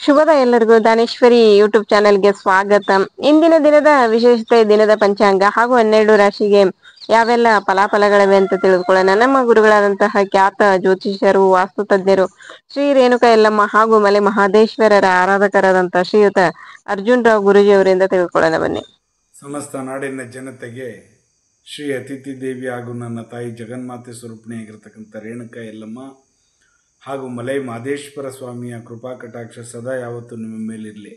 ಶುಭೋದಯ ಎಲ್ಲರಿಗೂ. ದಾನೇಶ್ವರಿ ಯೂಟ್ಯೂಬ್ ಚಾನೆಲ್ಗೆ ಸ್ವಾಗತ. ಇಂದಿನ ದಿನದ ವಿಶೇಷತೆ, ದಿನದ ಪಂಚಾಂಗ ಹಾಗೂ 12 ರಾಶಿಗೆ ಯಾವೆಲ್ಲ ಫಲಾಫಲಗಳಿವೆ ಅಂತ ತಿಳಿದುಕೊಳ್ಳೋಣ. ನಮ್ಮ ಗುರುಗಳಾದಂತಹ ಖ್ಯಾತ ಜ್ಯೋತಿಷ್ಯರು, ವಾಸ್ತು ತಜ್ಞರು, ಶ್ರೀ ರೇಣುಕಾ ಯಲ್ಲಮ್ಮ ಹಾಗೂ ಮಲೆ ಮಹದೇಶ್ವರರ ಆರಾಧಕರಾದಂತಹ ಶ್ರೀಯುತ ಅರ್ಜುನ್ ರಾವ್ ಗುರೂಜಿ ಅವರಿಂದ ತಿಳಿದುಕೊಳ್ಳೋಣ ಬನ್ನಿ. ಸಮಸ್ತ ನಾಡಿನ ಜನತೆಗೆ ಶ್ರೀ ಅತಿಥಿ ದೇವಿ ಹಾಗೂ ನನ್ನ ತಾಯಿ ಜಗನ್ಮಾತೆ ಸ್ವರೂಪಿಣಿಯಾಗಿರ್ತಕ್ಕಂಥ ರೇಣುಕಾ ಯಲ್ಲಮ್ಮ ಹಾಗೂ ಮಲೈ ಮಹದೇಶ್ವರ ಸ್ವಾಮಿಯ ಕೃಪಾ ಕಟಾಕ್ಷ ಸದಾ ಯಾವತ್ತೂ ನಿಮ್ಮ ಮೇಲಿರಲಿ.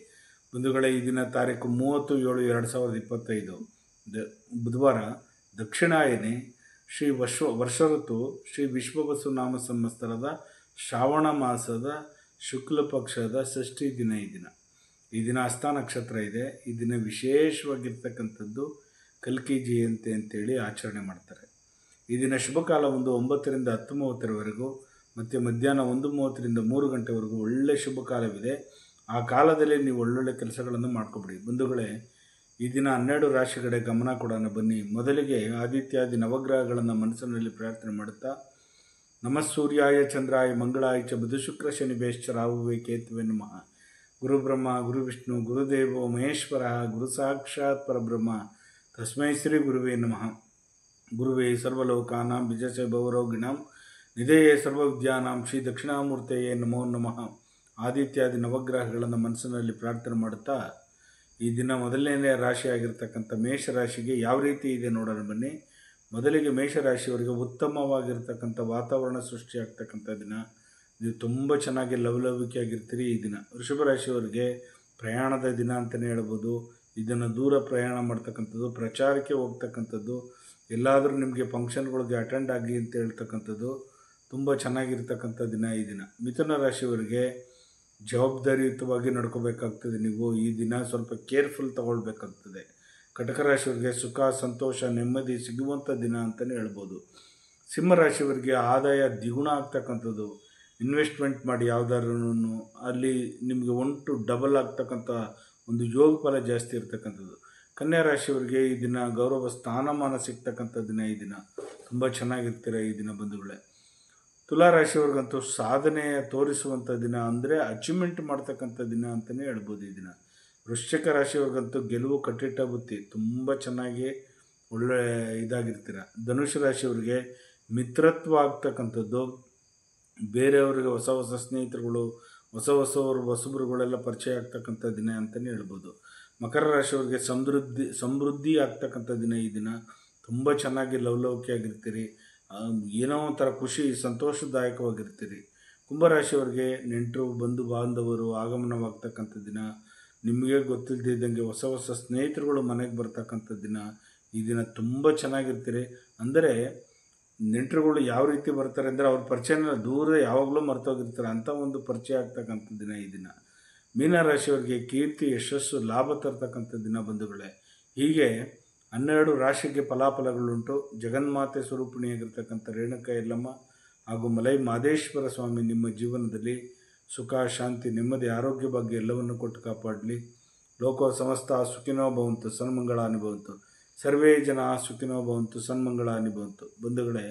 ಬಂಧುಗಳೇ, ಈ ದಿನ ತಾರೀಕು 30/7/2025 ಬುಧವಾರ, ದಕ್ಷಿಣಾಯನೆ, ಶ್ರೀ ವರ್ಷ ಋತು ಶ್ರೀ ವಿಶ್ವವಸು ನಾಮ ಸಂವತ್ಸರದ ಶ್ರಾವಣ ಮಾಸದ ಶುಕ್ಲ ಪಕ್ಷದ ಷಷ್ಠಿ ದಿನ. ಈ ದಿನ ಹಸ್ತ ನಕ್ಷತ್ರ ಇದೆ. ಈ ದಿನ ವಿಶೇಷವಾಗಿರ್ತಕ್ಕಂಥದ್ದು ಕಲ್ಕಿ ಜಯಂತಿ ಅಂತೇಳಿ ಆಚರಣೆ ಮಾಡ್ತಾರೆ. ಈ ದಿನ ಶುಭ ಕಾಲ 9 ರಿಂದ 10:30 ಮತ್ತು ಮಧ್ಯಾಹ್ನ 1:30 ರಿಂದ 3 ಗಂಟೆವರೆಗೂ ಒಳ್ಳೆಯ ಶುಭ ಕಾಲವಿದೆ. ಆ ಕಾಲದಲ್ಲಿ ನೀವು ಒಳ್ಳೊಳ್ಳೆ ಕೆಲಸಗಳನ್ನು ಮಾಡ್ಕೊಬಿಡಿ. ಬಂಧುಗಳೇ, ಈ ದಿನ 12 ರಾಶಿಗಡೆ ಗಮನ ಕೊಡೋಣ ಬನ್ನಿ. ಮೊದಲಿಗೆ ಆದಿತ್ಯಾದಿ ನವಗ್ರಹಗಳನ್ನು ಮನಸ್ಸಿನಲ್ಲಿ ಪ್ರಾರ್ಥನೆ ಮಾಡುತ್ತಾ, ನಮಃ ಸೂರ್ಯಾಯ ಚಂದ್ರಾಯ ಮಂಗಳಾಯ ಚ ಬುಧ ಶುಕ್ರ ಶನಿ ಬೇಶ್ಚ ರಾಹುವೇ ಕೇತುವೆ ನಮಃ. ಗುರು ಬ್ರಹ್ಮ ಗುರು ವಿಷ್ಣು ಗುರುದೇವೋ ಮಹೇಶ್ವರ ಗುರು ಸಾಕ್ಷಾತ್ ಪರಬ್ರಹ್ಮ ತಸ್ಮೈ ಶ್ರೀ ಗುರುವೇ ನಮಃ. ಗುರುವೇ ಸರ್ವಲೋಕಾನಾಂ ಬಿಜಸೆ ಭವರೋಗಿಣಾಂ ನಿಧೇಯೇ ಸರ್ವವಿದ್ಯಾನಾಂ ಶ್ರೀ ದಕ್ಷಿಣಾಮೂರ್ತೆಯೇ ನಮೋ ನಮಃ. ಆದಿತ್ಯಾದಿ ನವಗ್ರಹಗಳನ್ನು ಮನಸ್ಸಿನಲ್ಲಿ ಪ್ರಾರ್ಥನೆ ಮಾಡುತ್ತಾ, ಈ ದಿನ ಮೊದಲನೇ ರಾಶಿಯಾಗಿರ್ತಕ್ಕಂಥ ಮೇಷರಾಶಿಗೆ ಯಾವ ರೀತಿ ಇದೆ ನೋಡೋಣ ಬನ್ನಿ. ಮೊದಲಿಗೆ ಮೇಷರಾಶಿಯವರಿಗೆ ಉತ್ತಮವಾಗಿರ್ತಕ್ಕಂಥ ವಾತಾವರಣ ಸೃಷ್ಟಿಯಾಗ್ತಕ್ಕಂಥ ದಿನ. ನೀವು ತುಂಬ ಚೆನ್ನಾಗಿ ಲವಲವಿಕೆಯಾಗಿರ್ತೀರಿ ಈ ದಿನ. ವೃಷಭ ರಾಶಿಯವರಿಗೆ ಪ್ರಯಾಣದ ದಿನ ಅಂತಲೇ ಹೇಳ್ಬೋದು. ಇದನ್ನು ದೂರ ಪ್ರಯಾಣ ಮಾಡ್ತಕ್ಕಂಥದ್ದು, ಪ್ರಚಾರಕ್ಕೆ ಹೋಗ್ತಕ್ಕಂಥದ್ದು, ಎಲ್ಲಾದರೂ ನಿಮಗೆ ಫಂಕ್ಷನ್ಗಳಿಗೆ ಅಟೆಂಡ್ ಆಗಿ ಅಂತ ಹೇಳ್ತಕ್ಕಂಥದ್ದು ತುಂಬ ಚೆನ್ನಾಗಿರ್ತಕ್ಕಂಥ ದಿನ ಈ ದಿನ. ಮಿಥುನ ರಾಶಿಯವರಿಗೆ ಜವಾಬ್ದಾರಿಯುತವಾಗಿ ನಡ್ಕೋಬೇಕಾಗ್ತದೆ. ನೀವು ಈ ದಿನ ಸ್ವಲ್ಪ ಕೇರ್ಫುಲ್ ತಗೊಳ್ಬೇಕಾಗ್ತದೆ. ಕಟಕ ರಾಶಿಯವರಿಗೆ ಸುಖ ಸಂತೋಷ ನೆಮ್ಮದಿ ಸಿಗುವಂಥ ದಿನ ಅಂತಲೇ ಹೇಳ್ಬೋದು. ಸಿಂಹರಾಶಿಯವರಿಗೆ ಆದಾಯ ದ್ವಿಗುಣ ಆಗ್ತಕ್ಕಂಥದ್ದು. ಇನ್ವೆಸ್ಟ್ಮೆಂಟ್ ಮಾಡಿ ಯಾವುದಾದ್ರೂ ಅಲ್ಲಿ ನಿಮಗೆ 1 to 2 ಆಗ್ತಕ್ಕಂಥ ಒಂದು ಯೋಗ ಫಲ ಜಾಸ್ತಿ ಇರ್ತಕ್ಕಂಥದ್ದು. ಕನ್ಯಾ ರಾಶಿಯವರಿಗೆ ಈ ದಿನ ಗೌರವ ಸ್ಥಾನಮಾನ ಸಿಗ್ತಕ್ಕಂಥ ದಿನ. ಈ ದಿನ ತುಂಬ ಚೆನ್ನಾಗಿರ್ತೀರ ಈ ದಿನ ಬಂಧುಗಳೇ. ತುಲಾ ರಾಶಿಯವ್ರಿಗಂತೂ ಸಾಧನೆ ತೋರಿಸುವಂಥ ದಿನ, ಅಂದರೆ ಅಚೀವ್ಮೆಂಟ್ ಮಾಡ್ತಕ್ಕಂಥ ದಿನ ಅಂತಲೇ ಹೇಳ್ಬೋದು ಈ ದಿನ. ವೃಶ್ಚಿಕ ರಾಶಿಯವ್ರಿಗಂತೂ ಗೆಲುವು ಕಟ್ಟಿಟ್ಟ ಬುತ್ತಿ, ತುಂಬ ಚೆನ್ನಾಗಿ ಒಳ್ಳೆ ಇದಾಗಿರ್ತೀರ. ಧನುಷ್ ರಾಶಿಯವ್ರಿಗೆ ಮಿತ್ರತ್ವ ಆಗ್ತಕ್ಕಂಥದ್ದು, ಬೇರೆಯವರಿಗೆ ಹೊಸ ಹೊಸ ಸ್ನೇಹಿತರುಗಳು, ಹೊಸಬರುಗಳೆಲ್ಲ ಪರಿಚಯ ಆಗ್ತಕ್ಕಂಥ ದಿನ ಅಂತಲೇ ಹೇಳ್ಬೋದು. ಮಕರ ರಾಶಿಯವರಿಗೆ ಸಮೃದ್ಧಿ ಆಗ್ತಕ್ಕಂಥ ದಿನ. ಈ ದಿನ ತುಂಬ ಚೆನ್ನಾಗಿ ಲವಲವಿಕೆಯಾಗಿರ್ತೀರಿ. ಏನೋ ಒಂಥರ ಖುಷಿ ಸಂತೋಷದಾಯಕವಾಗಿರ್ತೀರಿ. ಕುಂಭರಾಶಿಯವರಿಗೆ ನೆಂಟರು ಬಂಧು ಬಾಂಧವರು ಆಗಮನವಾಗ್ತಕ್ಕಂಥ ದಿನ. ನಿಮಗೆ ಗೊತ್ತಿಲ್ಲದಿದ್ದಂಗೆ ಹೊಸ ಹೊಸ ಸ್ನೇಹಿತರುಗಳು ಮನೆಗೆ ಬರ್ತಕ್ಕಂಥ ದಿನ. ಈ ದಿನ ತುಂಬ ಚೆನ್ನಾಗಿರ್ತೀರಿ. ಅಂದರೆ ನೆಂಟರುಗಳು ಯಾವ ರೀತಿ ಬರ್ತಾರೆ ಅಂದರೆ ಅವ್ರ ಪರಿಚಯನ ದೂರ ಯಾವಾಗಲೂ ಮರ್ತೋಗಿರ್ತಾರೆ, ಅಂಥ ಒಂದು ಪರಿಚಯ ಆಗ್ತಕ್ಕಂಥ ದಿನ ಈ ದಿನ. ಮೀನರಾಶಿಯವರಿಗೆ ಕೀರ್ತಿ ಯಶಸ್ಸು ಲಾಭ ತರ್ತಕ್ಕಂಥ ದಿನ ಬಂಧುಗಳೇ. ಹೀಗೆ 12 ರಾಶಿಗೆ ಫಲಾಫಲಗಳುಂಟು. ಜಗನ್ಮಾತೆ ಸ್ವರೂಪಿಣಿಯಾಗಿರ್ತಕ್ಕಂಥ ರೇಣುಕಾ ಯಲ್ಲಮ್ಮ ಹಾಗೂ ಮಲೈ ಮಹದೇಶ್ವರ ಸ್ವಾಮಿ ನಿಮ್ಮ ಜೀವನದಲ್ಲಿ ಸುಖ ಶಾಂತಿ ನೆಮ್ಮದಿ ಆರೋಗ್ಯ ಬಗ್ಗೆ ಎಲ್ಲವನ್ನು ಕೊಟ್ಟು ಕಾಪಾಡಲಿ. ಲೋಕೋ ಸಮಸ್ತ ಸುಖಿನೋ ಭವಂತು ಸನ್ಮಂಗಳಾನಿ ಭವಂತು. ಸರ್ವೇ ಜನ ಸುಖಿನೋ ಭವಂತು ಸನ್ಮಂಗಳಾನಿ ಭವಂತು. ಬಂಧುಗಳೇ,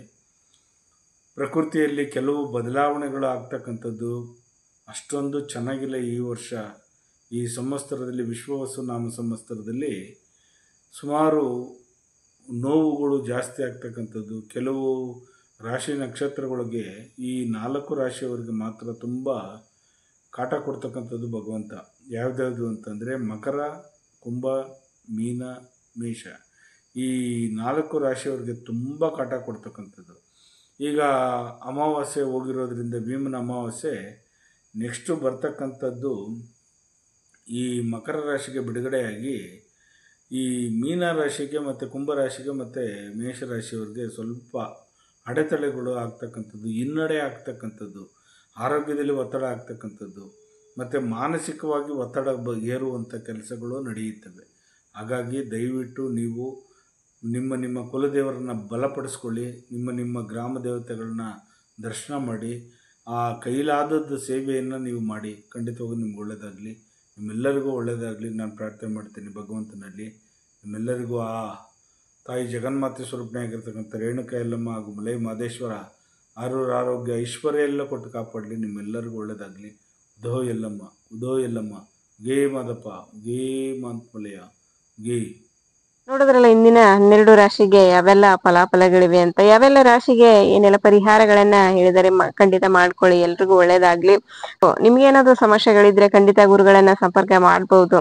ಪ್ರಕೃತಿಯಲ್ಲಿ ಕೆಲವು ಬದಲಾವಣೆಗಳು ಆಗ್ತಕ್ಕಂಥದ್ದು ಅಷ್ಟೊಂದು ಚೆನ್ನಾಗಿಲ್ಲ ಈ ವರ್ಷ. ಈ ಸಂವತ್ಸರದಲ್ಲಿ ವಿಶ್ವವಸು ನಾಮ ಸಂವತ್ಸರದಲ್ಲಿ ಸುಮಾರು ನೋವುಗಳು ಜಾಸ್ತಿ ಆಗ್ತಕ್ಕಂಥದ್ದು. ಕೆಲವು ರಾಶಿ ನಕ್ಷತ್ರಗಳಿಗೆ, ಈ 4 ರಾಶಿಯವರಿಗೆ ಮಾತ್ರ ತುಂಬ ಕಾಟ ಕೊಡ್ತಕ್ಕಂಥದ್ದು ಭಗವಂತ. ಯಾವ್ದಾವುದು ಅಂತಂದರೆ ಮಕರ, ಕುಂಭ, ಮೀನ, ಮೇಷ, ಈ 4 ರಾಶಿಯವರಿಗೆ ತುಂಬ ಕಾಟ ಕೊಡ್ತಕ್ಕಂಥದ್ದು. ಈಗ ಅಮಾವಾಸ್ಯೆ ಹೋಗಿರೋದ್ರಿಂದ ಭೀಮನ ಅಮಾವಾಸ್ಯೆ ನೆಕ್ಸ್ಟು ಬರ್ತಕ್ಕಂಥದ್ದು ಈ ಮಕರ ರಾಶಿಗೆ ಬಿಡುಗಡೆಯಾಗಿ ಈ ಮೀನ ರಾಶಿಗೆ ಮತ್ತು ಕುಂಭರಾಶಿಗೆ ಮತ್ತು ಮೇಷರಾಶಿಯವರಿಗೆ ಸ್ವಲ್ಪ ಅಡೆತಡೆಗಳು ಆಗ್ತಕ್ಕಂಥದ್ದು, ಹಿನ್ನಡೆ ಆಗ್ತಕ್ಕಂಥದ್ದು, ಆರೋಗ್ಯದಲ್ಲಿ ಒತ್ತಡ ಆಗ್ತಕ್ಕಂಥದ್ದು ಮತ್ತು ಮಾನಸಿಕವಾಗಿ ಒತ್ತಡ ಏರುವಂಥ ಕೆಲಸಗಳು ನಡೆಯುತ್ತವೆ. ಹಾಗಾಗಿ ದಯವಿಟ್ಟು ನೀವು ನಿಮ್ಮ ಕುಲದೇವರನ್ನು ಬಲಪಡಿಸ್ಕೊಳ್ಳಿ. ನಿಮ್ಮ ಗ್ರಾಮ ದೇವತೆಗಳನ್ನ ದರ್ಶನ ಮಾಡಿ, ಆ ಕೈಲಾದದ್ದು ಸೇವೆಯನ್ನು ನೀವು ಮಾಡಿ. ಖಂಡಿತವಾಗೂ ನಿಮ್ಗೆ ಒಳ್ಳೆಯದಾಗಲಿ, ನಿಮ್ಮೆಲ್ಲರಿಗೂ ಒಳ್ಳೆಯದಾಗಲಿ ನಾನು ಪ್ರಾರ್ಥನೆ ಮಾಡ್ತೀನಿ ಭಗವಂತನಲ್ಲಿ. ನಿಮ್ಮೆಲ್ಲರಿಗೂ ಆ ತಾಯಿ ಜಗನ್ಮಾತೆ ಸ್ವರೂಪಣೆಯಾಗಿರ್ತಕ್ಕಂಥ ರೇಣುಕಾ ಯಲ್ಲಮ್ಮ ಹಾಗೂ ಮಲೈ ಮಹದೇಶ್ವರ ಆರೋಗ್ಯ ಐಶ್ವರ್ಯ ಎಲ್ಲ ಕೊಟ್ಟು ಕಾಪಾಡಲಿ. ನಿಮ್ಮೆಲ್ಲರಿಗೂ ಒಳ್ಳೆಯದಾಗಲಿ. ಧೋ ಎಲ್ಲಮ್ಮ ಉದೋ ಎಲ್ಲಮ್ಮ ಗೇ ಮಾದಪ್ಪ ಗೇ ಮಾಂತ್ಮಲಯ ಗೇ. ನೋಡಿದ್ರಲ್ಲ ಇಂದಿನ 12 ರಾಶಿಗೆ ಯಾವೆಲ್ಲ ಫಲಾಫಲಗಳಿವೆ ಅಂತ. ಯಾವೆಲ್ಲ ರಾಶಿಗೆ ಏನೆಲ್ಲ ಪರಿಹಾರಗಳನ್ನ ಹೇಳಿದರೆ ಖಂಡಿತ ಮಾಡ್ಕೊಳ್ಳಿ, ಎಲ್ರಿಗೂ ಒಳ್ಳೇದಾಗ್ಲಿ. ನಿಮ್ಗೇನಾದ್ರೂ ಸಮಸ್ಯೆಗಳಿದ್ರೆ ಖಂಡಿತ ಗುರುಗಳನ್ನ ಸಂಪರ್ಕ ಮಾಡಬಹುದು.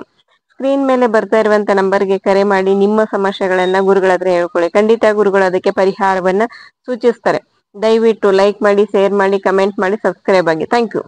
ಸ್ಕ್ರೀನ್ ಮೇಲೆ ಬರ್ತಾ ಇರುವಂತ ನಂಬರ್ಗೆ ಕರೆ ಮಾಡಿ ನಿಮ್ಮ ಸಮಸ್ಯೆಗಳನ್ನ ಗುರುಗಳ ಹತ್ರ ಹೇಳ್ಕೊಳ್ಳಿ. ಖಂಡಿತ ಗುರುಗಳು ಅದಕ್ಕೆ ಪರಿಹಾರವನ್ನ ಸೂಚಿಸ್ತಾರೆ. ದಯವಿಟ್ಟು ಲೈಕ್ ಮಾಡಿ, ಶೇರ್ ಮಾಡಿ, ಕಮೆಂಟ್ ಮಾಡಿ, ಸಬ್ಸ್ಕ್ರೈಬ್ ಆಗಿ. Thank you.